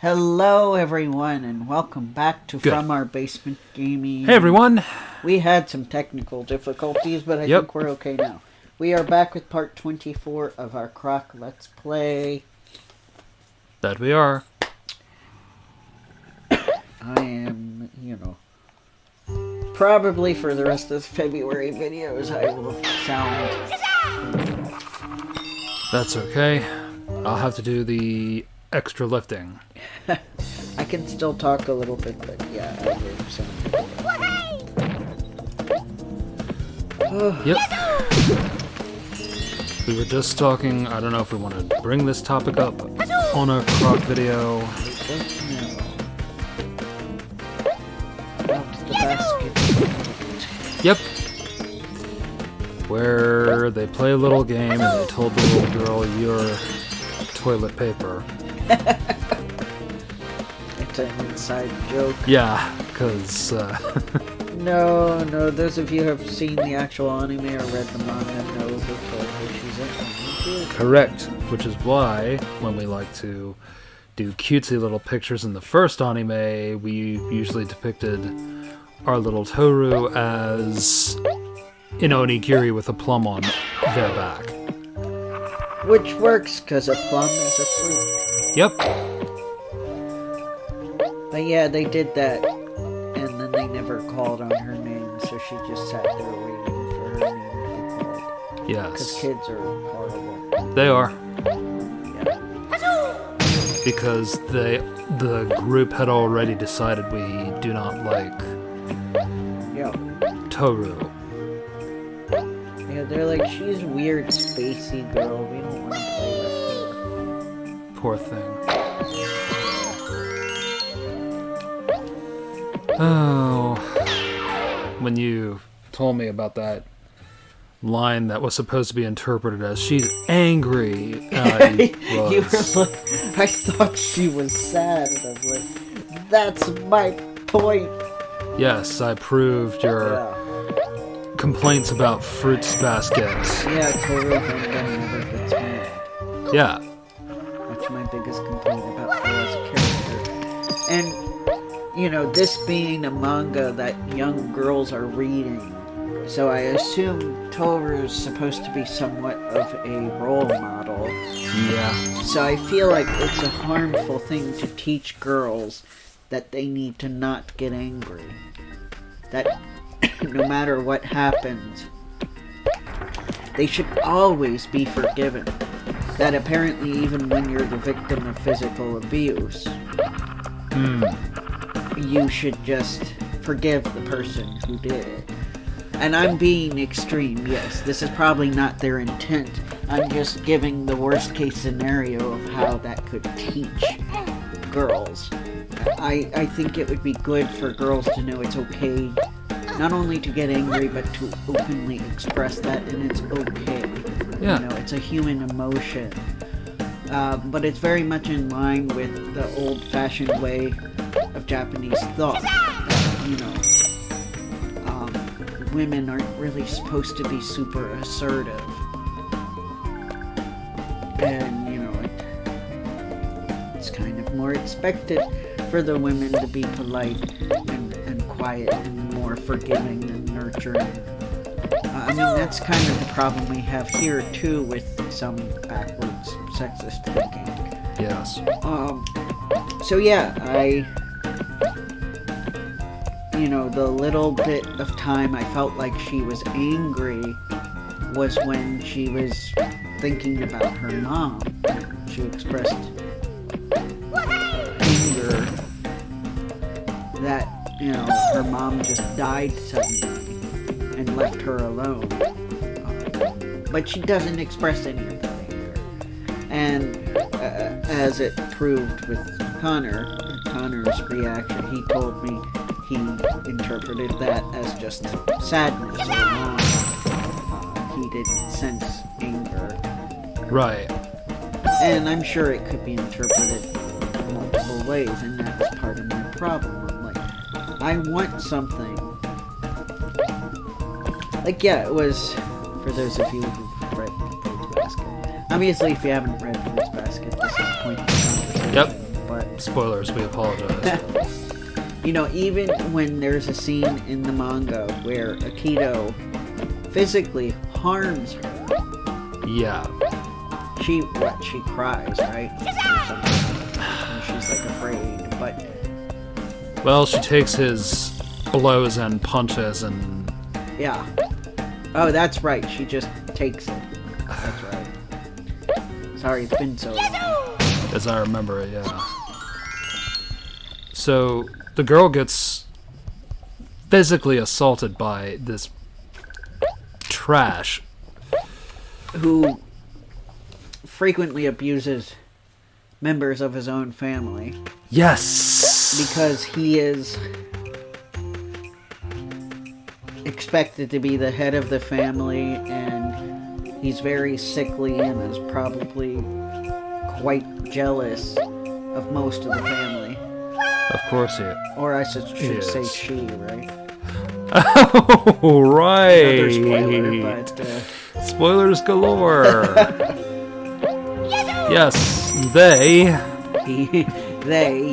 Hello, everyone, and welcome back to Good. From Our Basement Gaming. Hey everyone! We had some technical difficulties, but I think we're okay now. We are back with part 24 of our Croc Let's Play. That we are. I am, probably for the rest of the February videos I will sound... That's okay. I'll have to do the extra lifting. I can still talk a little bit, but yeah, I will sound... Yep. We were just talking, I don't know if we want to bring this topic up on a Croc video. Out to the basket. Yep. Where they play a little game and they told the little girl, "You're toilet paper." It's an inside joke. Yeah, because... No, those of you who have seen the actual anime or read the manga know who told her she's in. Correct. Which is why, when we like to do cutesy little pictures in the first anime, we usually depicted our little Toru as an onigiri with a plum on their back. Which works, because a plum is a fruit. Yep. But yeah, they did that, and then they never called on her name, so she just sat there waiting for her name to be called. Yes. Because kids are horrible. They are. Yeah. Because the group had already decided we do not like Yeah. Toru. Yeah, they're like, she's a weird, spacey girl. We don't want to play with her. Poor thing. Oh. When you told me about that line that was supposed to be interpreted as "she's angry," I was... You were like, I thought she was sad, and I'm like, that's my point. Yes, I proved your complaints about Fruits Basket. Yeah, Toru never gets mad. Yeah. That's my biggest complaint about her as a character. And, this being a manga that young girls are reading, so I assume Toru's supposed to be somewhat of a role model. Yeah. So I feel like it's a harmful thing to teach girls that they need to not get angry. That no matter what happens, they should always be forgiven. That apparently even when you're the victim of physical abuse, you should just forgive the person who did it. And I'm being extreme, yes. This is probably not their intent. I'm just giving the worst case scenario of how that could teach girls. I think it would be good for girls to know it's okay not only to get angry, but to openly express that, and it's okay. Yeah. It's a human emotion. But it's very much in line with the old-fashioned way of Japanese thought. Women aren't really supposed to be super assertive. And, it's kind of more expected for the women to be polite and quiet and more forgiving and nurturing. That's kind of the problem we have here, too, with some backwards sexist thinking. Yes. So yeah, the little bit of time I felt like she was angry was when she was thinking about her mom. She expressed anger that, her mom just died suddenly and left her alone. But she doesn't express any of that anger. And as it proved with Connor's reaction, he told me he interpreted that as just sadness or longing. He didn't sense anger. Right. And I'm sure it could be interpreted multiple ways, and that's part of my problem. I'm like, I want something. Like, yeah, it was, for those of you who've read Fruits Basket. Obviously, if you haven't read Fruits Basket, this is a pointless conversation. Yep. But spoilers, we apologize. You know, even when there's a scene in the manga where Akito physically harms her, Yeah. she cries, right? Or something. And she's like afraid, but Well, she takes his blows and punches and... yeah. Oh, that's right. She just takes it. That's right. Sorry, it's been so long. As I remember it, yeah. So, the girl gets physically assaulted by this trash. Who frequently abuses members of his own family. Yes! Because he is expected to be the head of the family, and he's very sickly and is probably quite jealous of most of the family. Of course he... Or I should say Yes. she, right? Oh, right! Another spoiler, but... Spoilers galore! Yes, they... they.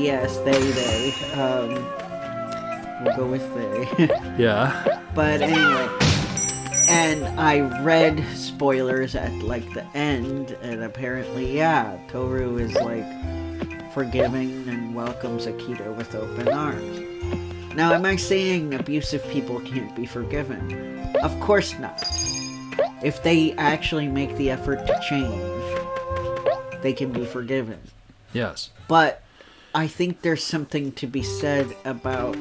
We'll go with they. Yeah. But anyway, and I read spoilers at like the end, and apparently, yeah, Toru is like forgiving and welcomes Akito with open arms. Now, am I saying abusive people can't be forgiven? Of course not. If they actually make the effort to change, they can be forgiven. Yes. But I think there's something to be said about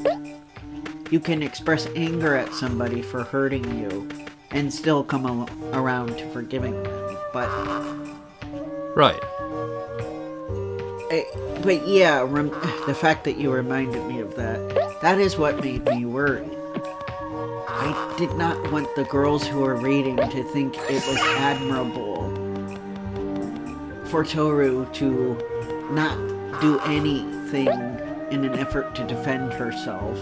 you can express anger at somebody for hurting you and still come around to forgiving them. But Right. but yeah, the fact that you reminded me of that is what made me worry. I did not want the girls who were reading to think it was admirable for Toru to not do anything in an effort to defend herself,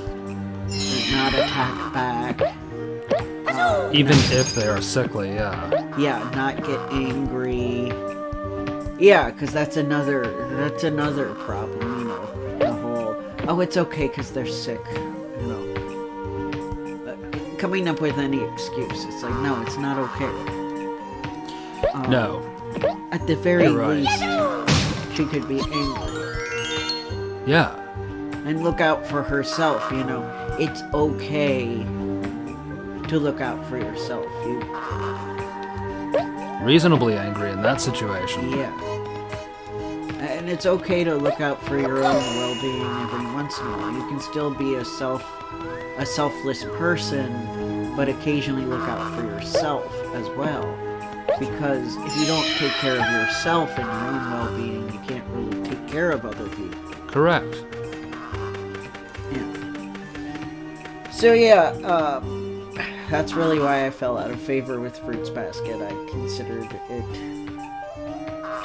not attack back. Even if they are sickly, yeah. Yeah, not get angry. Yeah, because that's another problem, you know. The whole, oh, it's okay because they're sick, you know. Coming up with any excuse, it's like, no, it's not okay. No. At the very You're right. least, she could be angry. Yeah. And look out for herself, you know. It's okay to look out for yourself. Reasonably angry in that situation. Yeah. And it's okay to look out for your own well-being every once in a while. You can still be a selfless person, but occasionally look out for yourself as well. Because if you don't take care of yourself and your own well-being, you can't really take care of other people. Correct. Yeah. So yeah, that's really why I fell out of favor with Fruits Basket. I considered it,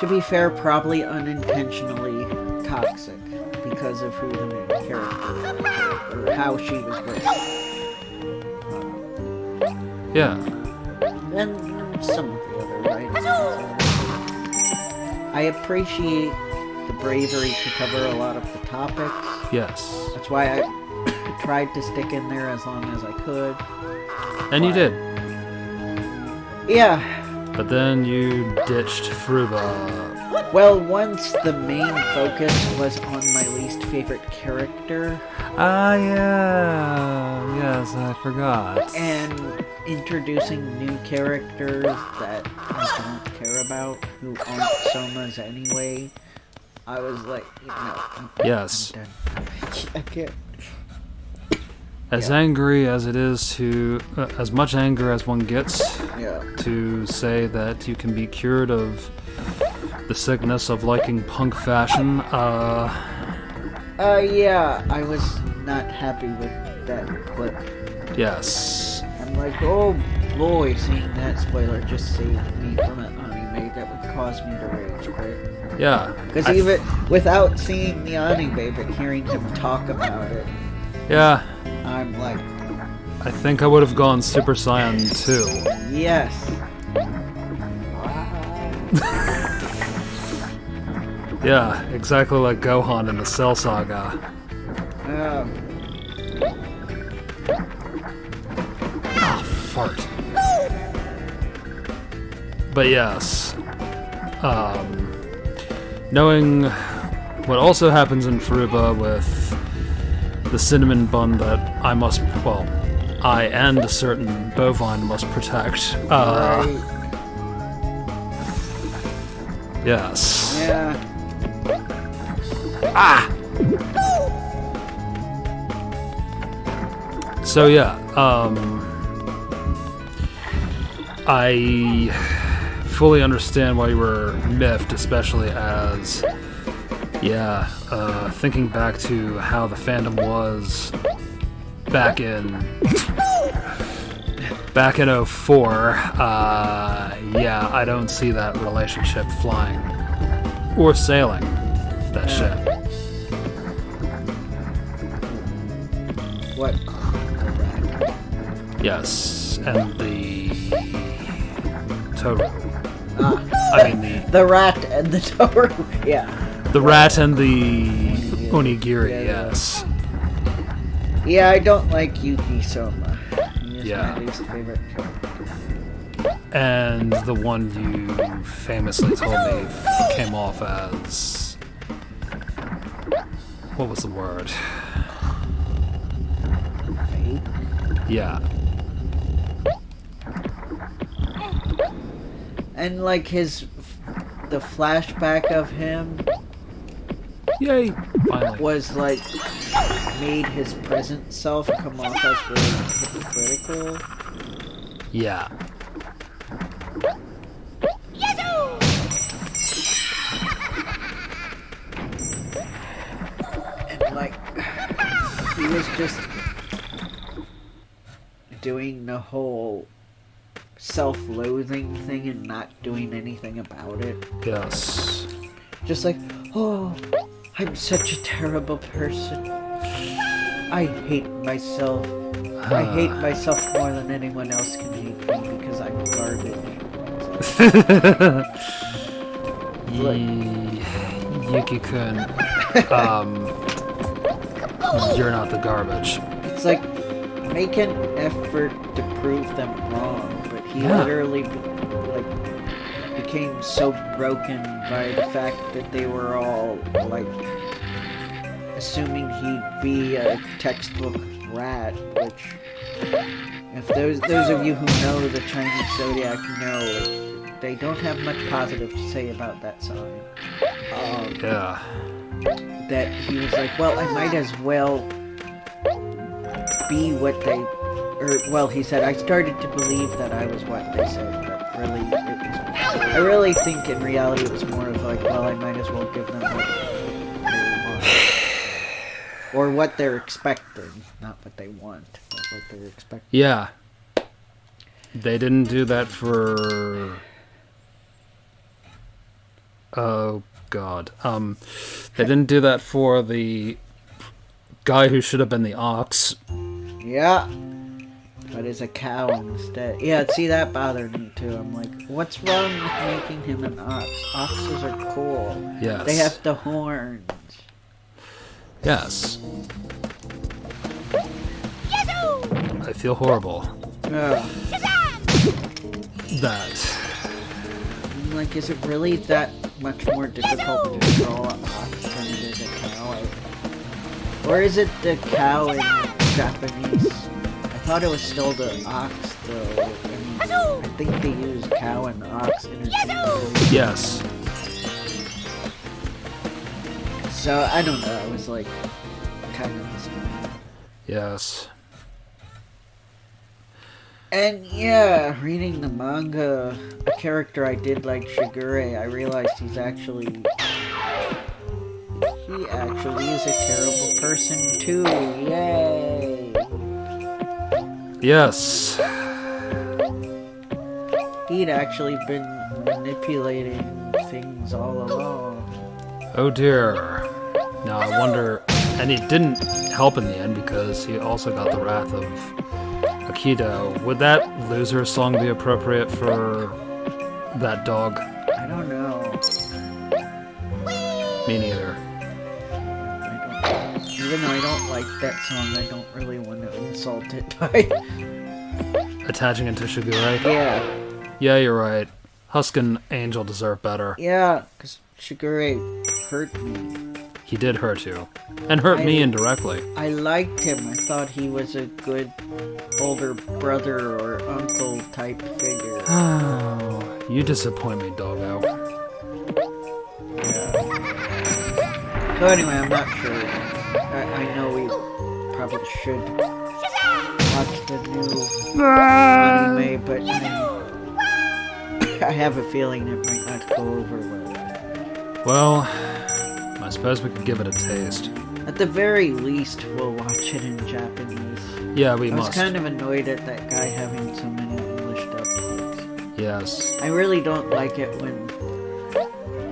to be fair, probably unintentionally toxic because of who the main character was, or how she was raised. Yeah. And some of the other writers. I appreciate the bravery to cover a lot of the topics. Yes. That's why I tried to stick in there as long as I could. And you did. Yeah. But then you ditched Fruba. Well, once the main focus was on my least favorite character. Ah, yeah. Yes, I forgot. And introducing new characters that I don't care about, who aren't Somas anyway. I was like, no. Yes. I'm done. I can't. As Yeah. angry as it is to... as much anger as one gets Yeah. to say that you can be cured of the sickness of liking punk fashion, Yeah, I was not happy with that clip. yes. I'm like, oh boy, seeing that spoiler just saved me from an anime that would cause me to rage quit. Yeah. Because even without seeing the anime, but hearing him talk about it, Yeah. I'm like, I think I would have gone Super Saiyan too. yes. Yeah, exactly like Gohan in the Cell Saga. Oh. Ah, fart. But yes, knowing what also happens in Furuba with the cinnamon bun that I and a certain bovine must protect. Right. Yes. Yeah. Ah! So yeah, I fully understand why you were miffed, especially as, thinking back to how the fandom was back in '04. I don't see that relationship flying or sailing that ship. What? Yes, and the Toru. I mean the rat and the Toru. Yeah. The rat and the onigiri. Yes. Yeah, I don't like Yuki so much. He's Yeah. my least favorite character. And the one you famously told me came off as, what was the word? Fake? Yeah. And like the flashback of him Yay! Finally. was like made his present self come off as really hypocritical. Yeah. And like he was just doing the whole self-loathing thing and not doing anything about it. Yes. Just like, oh, I'm such a terrible person. I hate myself. I hate myself more than anyone else can hate me because I'm garbage. Yuki-kun, you're not the garbage. It's like, make an effort to prove them wrong, but he literally became so broken by the fact that they were all like assuming he'd be a textbook rat, which if those of you who know the Chinese zodiac know, they don't have much positive to say about that sign. That he was like, well, I might as well be what they, he said, I started to believe that I was what they said, but really, I really think in reality it was more of like, well, I might as well give them what they want. Or what they're expecting, not what they want, but what they're expecting. Yeah. They didn't do that for... Oh, God. They didn't do that for the guy who should have been the ox. Yeah. But is a cow instead. Yeah, see, that bothered me too. I'm like, what's wrong with making him an ox? Oxes are cool. Yes. They have the horns. Yes. I feel horrible. That. I'm like, is it really that much more difficult to draw an ox than it is a cow? Or is it the cow in Japanese? I thought it was still the ox, though. I think they use cow and ox interchangeably. Yes. So, I don't know. It was like, kind of the same. Yes. And yeah, reading the manga, a character I did like, Shigure, I realized he actually is a terrible person too. Yay! Yes. He'd actually been manipulating things all along. Oh dear. Now I wonder, and it didn't help in the end because he also got the wrath of Akito. Would that loser song be appropriate for that dog? I don't know. Me neither. Even though I don't like that song, I don't really want to insult it by... Attaching it to Shigure? Yeah. Yeah, you're right. Husk and Angel deserve better. Yeah, because Shigure hurt me. He did hurt you. And hurt me indirectly. I liked him. I thought he was a good older brother or uncle type figure. Oh, you disappoint me, doggo. Yeah. So anyway, I'm not sure. I know we probably should watch the new anime, but I have a feeling it might not go over well. Well, I suppose we could give it a taste. At the very least, we'll watch it in Japanese. Yeah, we must. I was kind of annoyed at that guy having so many English dubs. Yes. I really don't like it when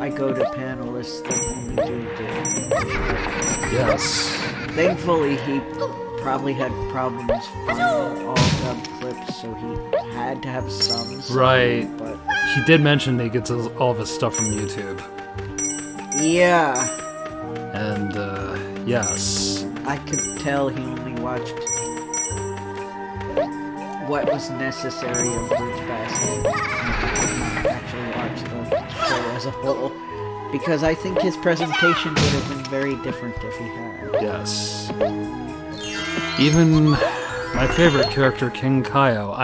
I go to panelists that only do the English dubs. Yes. Thankfully, he probably had problems finding all dub clips, so he had to have some. Right. But He did mention he gets all of his stuff from YouTube. yeah, And, yes. I could tell he only watched what was necessary of Fruits Basket. He did not actually watch the show as a whole. Because I think his presentation would have been very different if he had. Yes. Even my favorite character, King Kyo.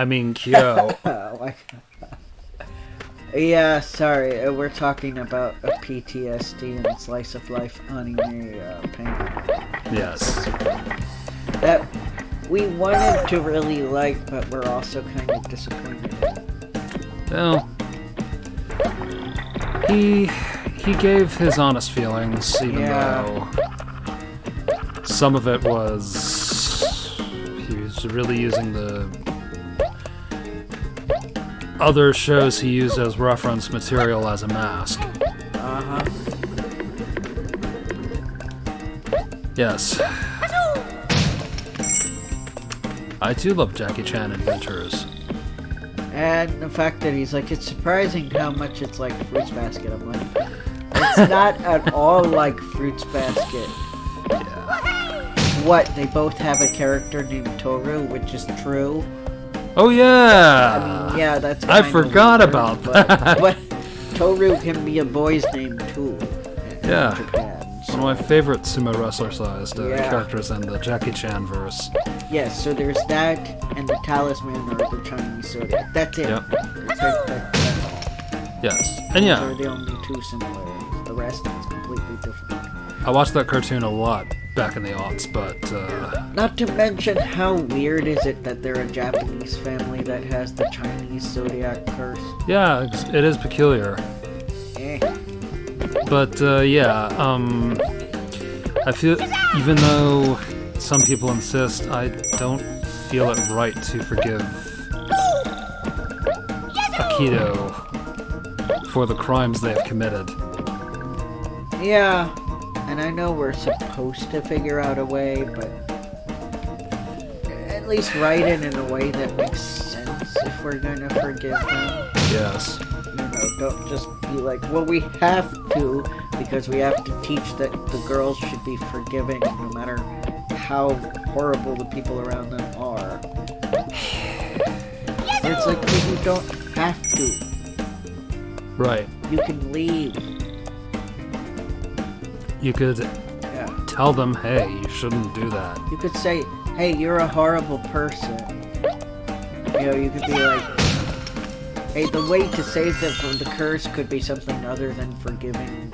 Yeah, sorry, we're talking about a PTSD and slice of life anime painting. Yes. That we wanted to really like, but we're also kind of disappointed in. Well, he gave his honest feelings, even though some of it was he was really using the other shows he used as reference material as a mask. Uh-huh. Yes. I too love Jackie Chan Adventures. And the fact that he's like, it's surprising how much it's like Fruits Basket. I'm like, it's not at all like Fruits Basket. Yeah. What, they both have a character named Toru, which is true? Oh yeah! I mean, yeah, that's I kind forgot of about weird, that. But Toru can be a boy's name too. Yeah. Japan, so. One of my favorite sumo wrestler-sized Yeah. characters in the Jackie Chan verse. Yes, so there's that, and the talisman or the Chinese zodiac. That's it. Yep. That's all. Yes. And yeah, Those are the only two similarities. The rest is completely different. I watched that cartoon a lot back in the aughts, but Not to mention how weird is it that they're a Japanese family that has the Chinese zodiac curse. yeah, it is peculiar. Eh. But I feel, even though some people insist, I don't feel it right to forgive Akito for the crimes they have committed. Yeah, and I know we're supposed to figure out a way, but at least write it in a way that makes sense if we're gonna forgive them. Yes. You know, don't just be like, well, we have to, because we have to teach that the girls should be forgiving no matter how horrible the people around them are. It's like, well, you don't have to. Right. You can leave. You could Yeah. tell them, hey, you shouldn't do that. You could say, hey, you're a horrible person. You know, you could be like, hey, the way to save them from the curse could be something other than forgiving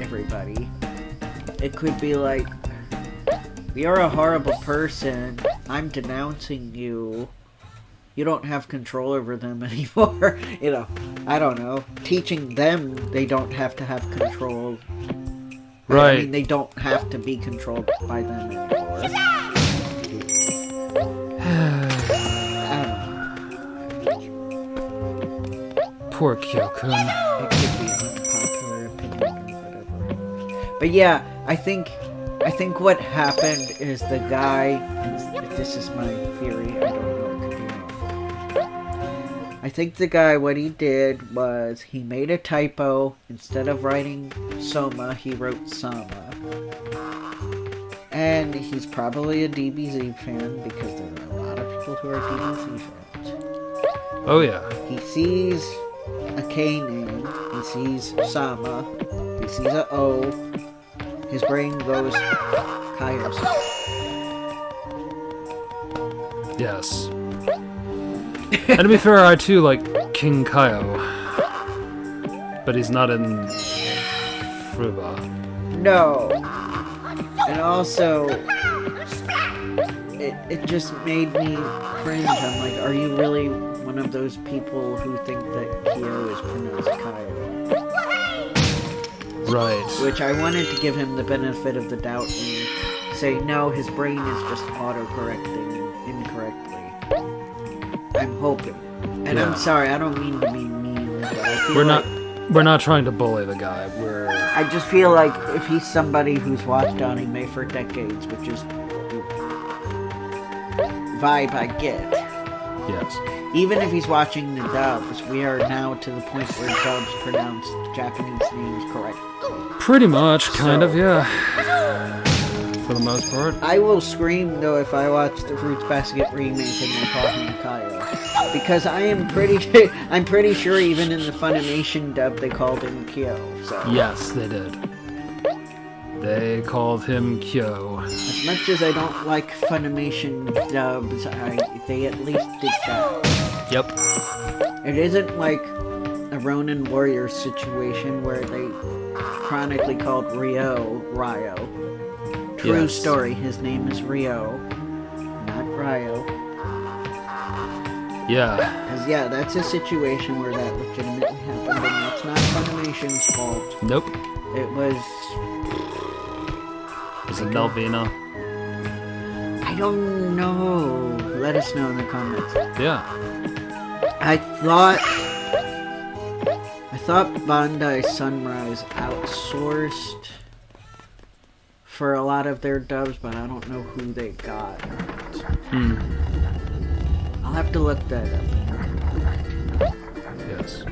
everybody. It could be like, you're a horrible person. I'm denouncing you. You don't have control over them anymore. You know, I don't know. Teaching them they don't have to have control. Right. I mean, they don't have to be controlled by them anymore. Poor Kyo-kun. It could be an unpopular opinion or whatever. But yeah, I think what happened is the guy, and this is my theory, I don't know, it could be wrong. I think the guy, what he did was he made a typo. Instead of writing Soma, he wrote Sama. And he's probably a DBZ fan because there are a lot of people who are DBZ fans. Oh yeah. He sees a K name, he sees Sama, he sees a O, his brain goes Kaios. Yes. And to be fair, I too like King Kaio. But he's not in Fruba. No. And also, it just made me cringe. I'm like, are you really one of those people who think that Kyo is pronounced Kaio? Right. Which I wanted to give him the benefit of the doubt and say, no, his brain is just auto-correcting incorrectly. I'm hoping. And Yeah. I'm sorry, I don't mean to be mean, but I feel We're not trying to bully the guy. I just feel like if he's somebody who's watched anime for decades, which is the vibe I get, Yes. even if he's watching the dubs, we are now to the point where dubs pronounce Japanese names correctly. Pretty much, kind of, yeah. For the most part. I will scream though if I watch the Fruits Basket remake and they're talking to Kaio, because I'm pretty sure even in the Funimation dub they called him Kyo. So Yes, they did. They called him Kyo. as much as I don't like Funimation dubs, they at least did that. Yep. It isn't like a Ronin Warrior situation where they chronically called Ryo. True Yes. story, his name is Ryo, not Ryo. Yeah. Because, yeah, that's a situation where that legitimately happened, and that's not Funimation's fault. Nope. It was... Was it Melvina? I don't know. Let us know in the comments. Yeah. I thought Bandai Sunrise outsourced for a lot of their dubs, but I don't know who they got. I'll have to look that up. Yes.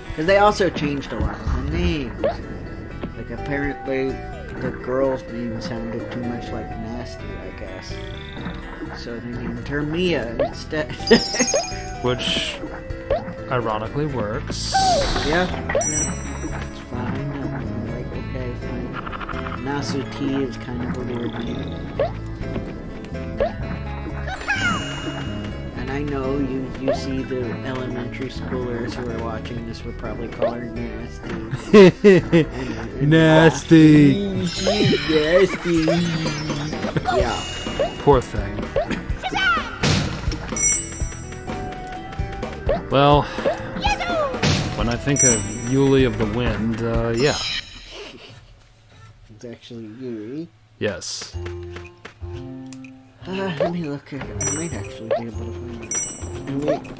Because they also changed a lot of the names. Like, apparently, the girl's name sounded too much like Nasty, I guess. So they named her Mia instead. Which, ironically, works. Yeah, it's fine. I'm like, okay, fine. Nasuti is kind of a weird name. And I know you see the elementary schoolers who are watching this would probably call her Nasty. Nasty. Nasty. Yeah. Poor thing. Well, when I think of Yuli of the Wind, yeah. It's actually Yuri. Yes. Let me look at it. I might actually be able to find it.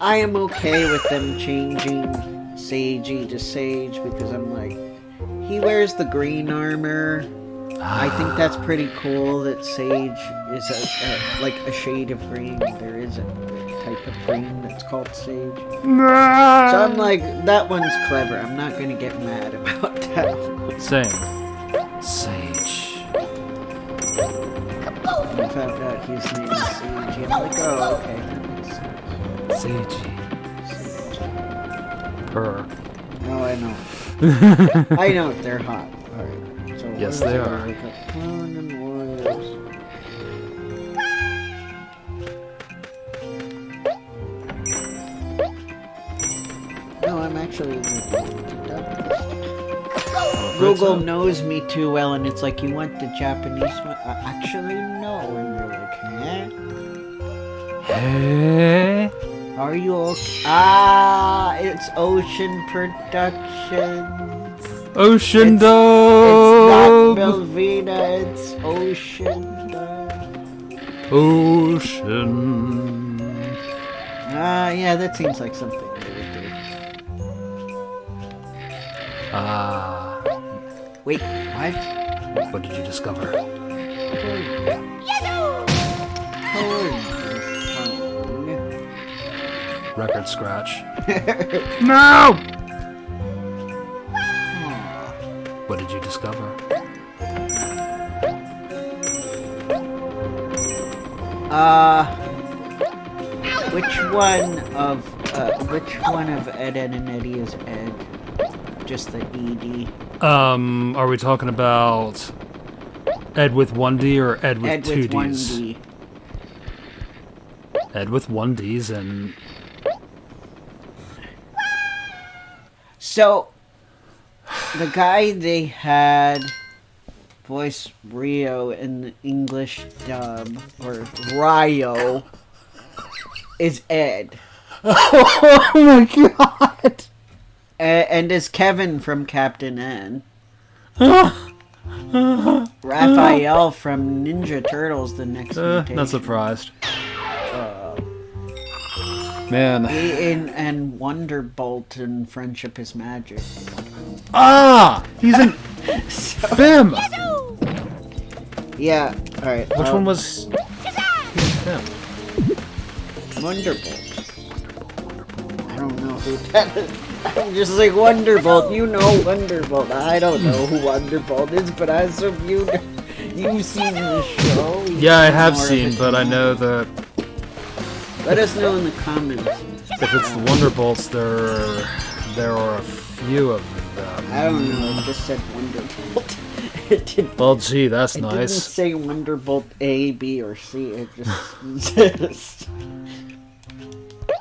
I am okay with them changing Seiji to Sage because I'm like, he wears the green armor. I think that's pretty cool that Sage is like a shade of green. There is a type of green that's called Sage. So I'm like, that one's clever. I'm not going to get mad about that one. Same. Sage. I found out his name is Sage. I'm like, oh, okay, that makes sense. Seiji. Purr. Oh, I know. I know, they're hot. Alright. So Yes, what they is it? are. Look up Ronin Warriors. No, I'm actually looking at Google knows me too well, and it's like, you want the Japanese one? Actually, no. And you're like, Hey. are you okay? Ah, it's Ocean Productions. Ocean It's not Dove. Belvina, it's Ocean Dove. Ocean. Yeah, that seems like something they would do. Wait, what? What did you discover? Corn. record scratch. No! What did you discover? Which one of Ed, Edd and Eddy is Ed? Just the ED. Are we talking about Ed with 1D or Ed with Ed 2 with Ds? 1D. Ed with 1Ds and... So, the guy they had voice Rio in the English dub, or Ryo, is Ed. Oh my god! And is Kevin from Captain N. Raphael from Ninja Turtles, the next mutation. Not surprised. Man. And Wonderbolt in Friendship is Magic. Ah! He's in Fim! Yeah, alright. Which one was... Fim? Wonderbolt. I don't know who that is. I'm just like, Wonderbolt, you know Wonderbolt. I don't know who Wonderbolt is, but I assume you've seen the show. Yeah, I have seen, but I know that... Let us know in the comments. If it's the Wonderbolts, there are a few of them. I don't know, it just said Wonderbolt. It didn't, Well, gee, that's it didn't nice. say Wonderbolt A, B, or C. It just says...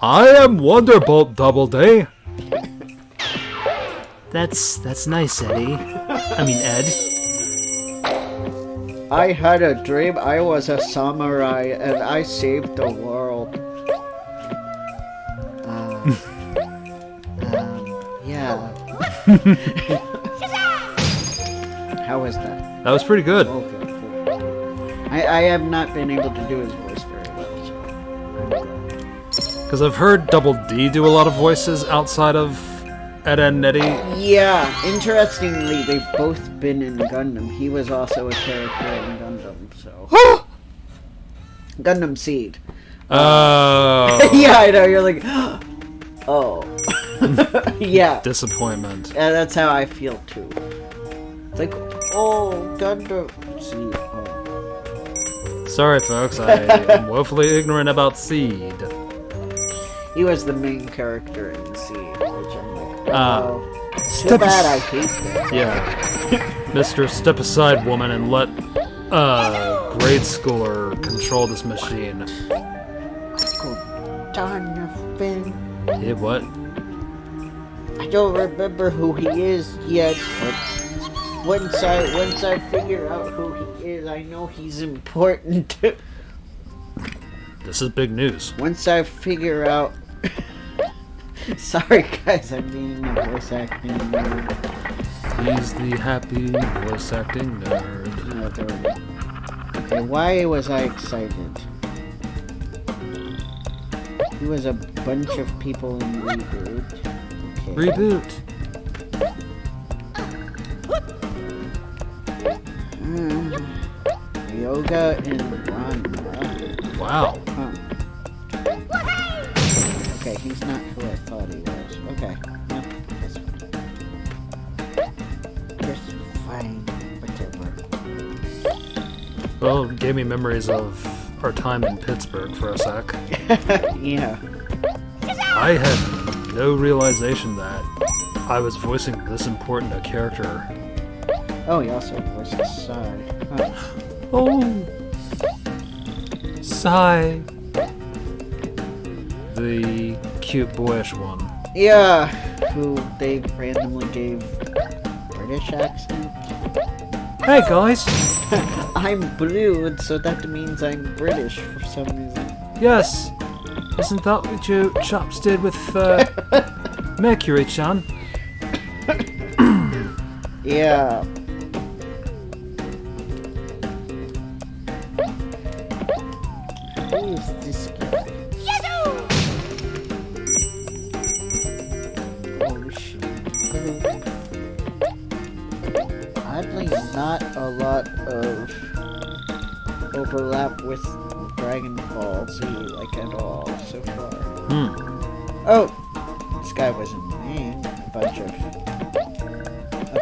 I am Wonderbolt Doubleday. That's nice, Eddie. I mean, Ed. I had a dream I was a samurai and I saved the world. Yeah. How was that? That was pretty good. Okay, cool. I have not been able to do his voice very well, so I'm glad. Because I've heard Double D do a lot of voices outside of Ed, Edd and Eddy. Yeah, interestingly, they've both been in Gundam. He was also a character in Gundam, so... Gundam Seed. Oh. Yeah, I know, you're like... Oh. Yeah. Disappointment. Yeah, that's how I feel, too. It's like, oh, Gundam Seed. Oh. Sorry, folks, I am woefully ignorant about Seed. He was the main character in Seed, which I'm like, oh. Too Step bad I hate that. Yeah. Mr. Step Aside Woman and let grade schooler control this machine. Go darn your fin. Yeah, what? I don't remember who he is yet, but once I figure out who he is, I know he's important. This is big news. Once I figure out... Sorry guys, I'm being a voice acting nerd. He's the happy voice acting nerd. No, there we go. Okay, why was I excited? He was a bunch of people in Reboot. Okay. Reboot. Yoga and Ranma. Wow. Huh. Okay, he's not who I thought he was. Okay. No, that's fine. Whatever. Well, it gave me memories of our time in Pittsburgh for a sec. Yeah. I had no realization that I was voicing this important a character. Oh, he also voices Sai. Huh. Oh, Sigh. The cute boyish one. Yeah, who they randomly gave British accent. Hey guys. I'm blue, and so that means I'm British for some reason. Yes. Isn't that what you chaps did with Mercury-chan? Yeah. Who is this guy? Oh shit. Oddly, not a lot of overlap with Dragon Ball Z, like at all, so far. Oh, this guy was in Wing. A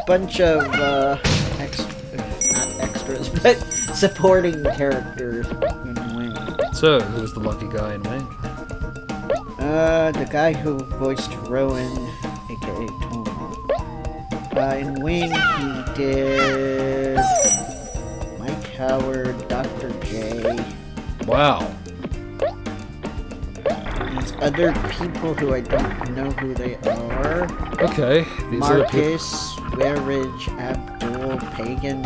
bunch of not extras, but supporting characters in Wing. So, who's the lucky guy in Wing? The guy who voiced Rowan, aka Tomo. In Wing, he did Mike Howard, Dr. J. Wow. These other people who I don't know who they are. Okay. These are the people. Marcus, Wearridge, Abdul, Pagan,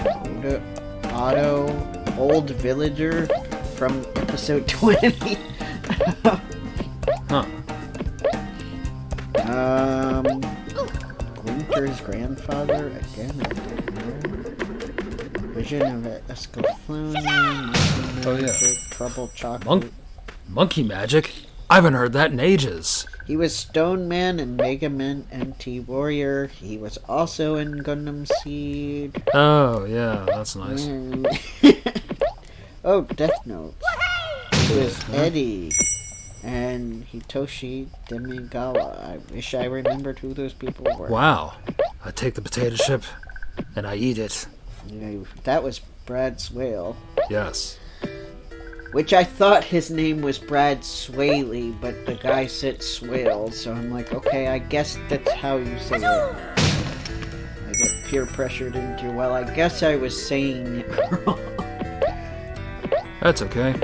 Otto, Old Villager from episode 20. Huh. Winter's grandfather, again, I don't know. Vision of Escaflowne, Oh, yeah. Trouble Chocolate. Monkey magic? I haven't heard that in ages. He was Stone Man and Mega Man MT Warrior. He was also in Gundam Seed. Oh, yeah, that's nice. Oh, Death Note. He was Eddie and Hitoshi Demigawa. I wish I remembered who those people were. Wow. I take the potato chip and I eat it. Yeah, that was Brad Swale. Yes. Which I thought his name was Brad Swaley, but the guy said Swale, so I'm like, okay, I guess that's how you say it. I get peer pressured into, well, I guess I was saying it wrong. That's okay.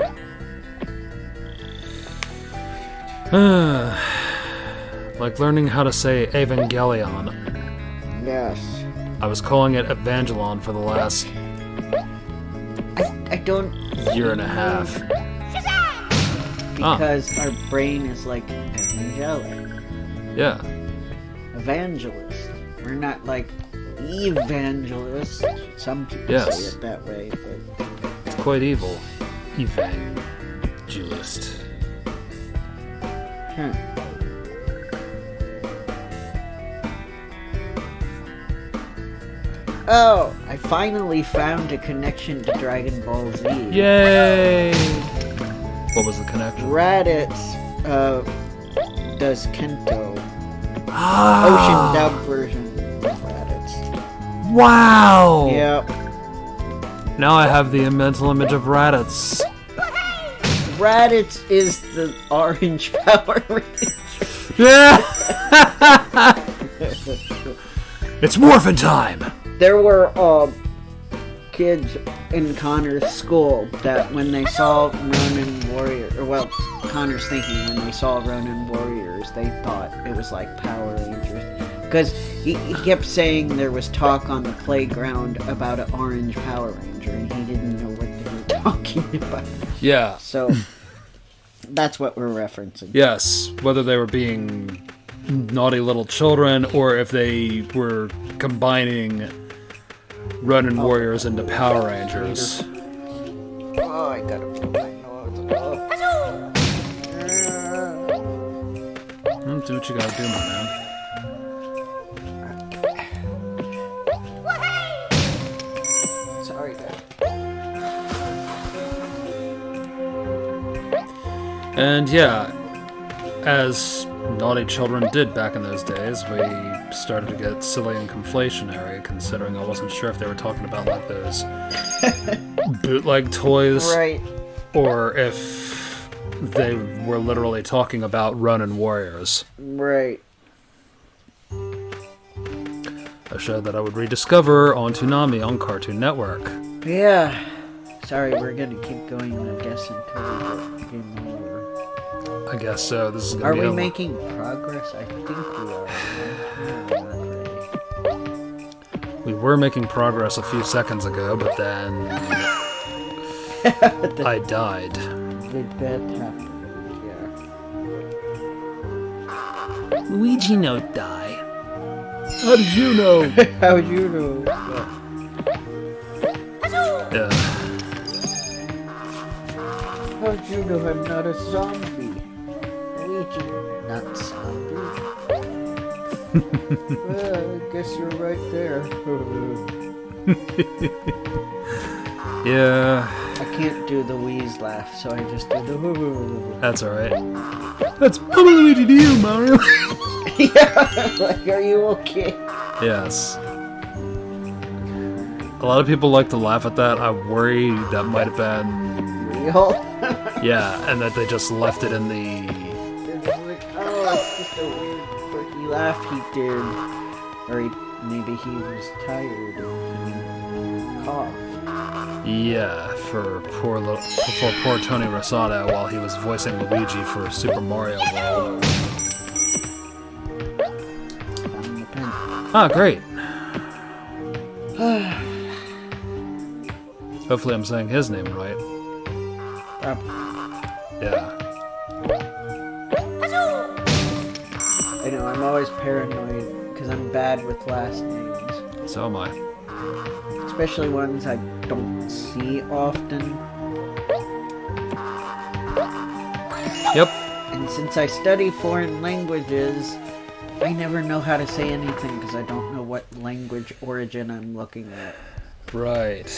Like learning how to say Evangelion. Yes. I was calling it Evangelon for the last I don't... year and a half. Because our brain is like evangelic. Yeah. Evangelist. We're not like evangelist. Some people say it that way, but... It's quite evil. Evangelist. Huh. Oh, I finally found a connection to Dragon Ball Z. Yay! What was the connection? Raditz does Kento. Ah! Ocean dub version of Raditz. Wow! Yep. Now I have the mental image of Raditz. Raditz is the orange Power Ranger. Yeah! It's morphin' time! There were kids in Connor's school that when they saw Ronin Warrior, or well, Connor's thinking when they saw Ronin Warriors, they thought it was like Power Rangers. Because he kept saying there was talk on the playground about an orange Power Ranger, and he didn't know what they were talking about. Yeah. So, that's what we're referencing. Yes, whether they were being naughty little children or if they were combining Ronin Warriors into Power Rangers. Oh, I gotta blow my nose. Do what you gotta do, my man. Sorry, guys. And yeah, as naughty children did back in those days, we started to get silly and conflationary, considering I wasn't sure if they were talking about like those bootleg toys, Right. or if they were literally talking about Ronin Warriors. Right. A show that I would rediscover on Toonami on Cartoon Network. Yeah. Sorry, we're gonna keep going, I guess, until we get game over. I guess so. This is gonna Are be we a- making progress? I think we are. We're not ready. We were making progress a few seconds ago, but then I died. Did that happen? Yeah. Luigi no die. How did you know? How would you know? Yeah. How'd you know I'm not a zombie? Luigi, not zombie. Well, I guess you're right there. Yeah. I can't do the wheeze laugh, so I just do the That's alright. That's Mama Luigi to you, Mario. yeah, like, are you okay? Yes. A lot of people like to laugh at that. I worry that might have been... Real? Yeah, and that they just left it in the... It's like, oh, it's just a weird, quirky laugh he did. Or maybe he was tired and he coughed. Yeah, for poor Tony Rosado while he was voicing Luigi for Super Mario World. Found the pen. Ah, great. Hopefully I'm saying his name right. Yeah. I know, I'm always paranoid because I'm bad with last names. So am I. Especially ones I don't see often. Yep. And since I study foreign languages, I never know how to say anything because I don't know what language origin I'm looking at. Right.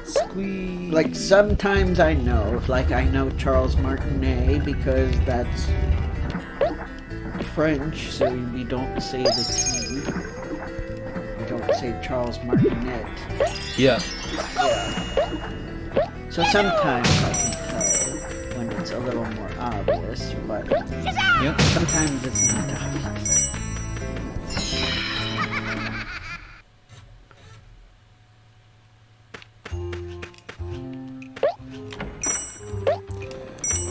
Squeeze. Like, sometimes I know. Like, I know Charles Martinet because that's French, so we don't say the T. We don't say Charles Martinet. Yeah. Yeah. So sometimes I can tell when it's a little more obvious, but Yep. sometimes it's not obvious.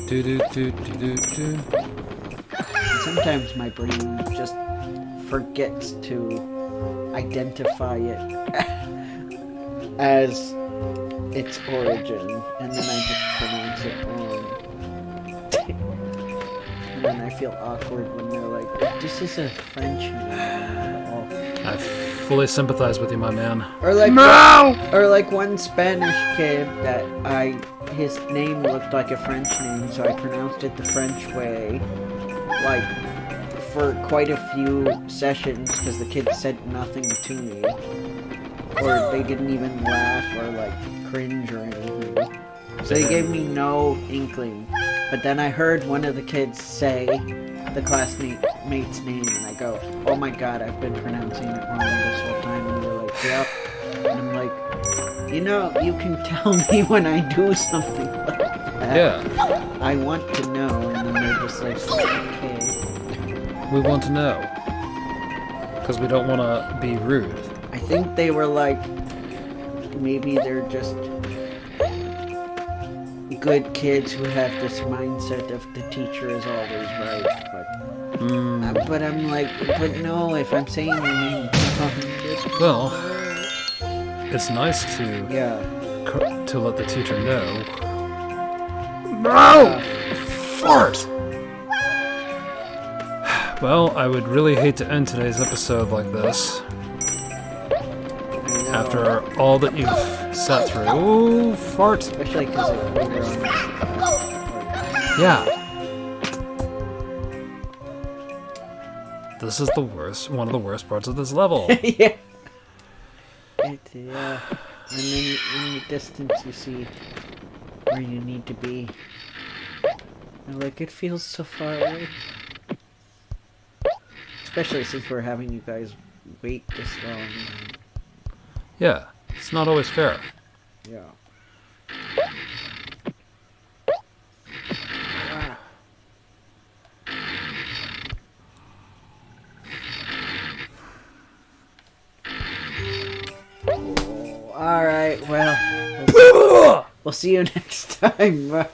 Do do do do do do. And sometimes my brain just forgets to identify it as its origin, and then I just pronounce it wrong. And then I feel awkward when they're like, this is a French name at all. I fully sympathize with you, my man. Or like, No! or like one Spanish kid that his name looked like a French name, so I pronounced it the French way, like, for quite a few sessions, because the kids said nothing to me. Or they didn't even laugh or, like, cringe or anything. So they gave me no inkling. But then I heard one of the kids say the classmate's name, and I go, oh my god, I've been pronouncing it wrong this whole time. And they're like, yep. And I'm like, you know, you can tell me when I do something like that. Yeah. I want to know, and then they're just like, okay. We want to know. Because we don't want to be rude. I think they were like, maybe they're just good kids who have this mindset of the teacher is always right. But I'm like, but no, if I'm saying your name wrong, Well, it's nice to yeah. let the teacher know. No! Fart! Well, I would really hate to end today's episode like this. After all that you've sat through. Ooh, fart! Especially because we were on this Yeah. This is the worst, one of the worst parts of this level. yeah. And then in the distance you see where you need to be. And like, it feels so far away. Especially since we're having you guys wait this long. Yeah, it's not always fair. Yeah. Alright, well, we'll see you next time.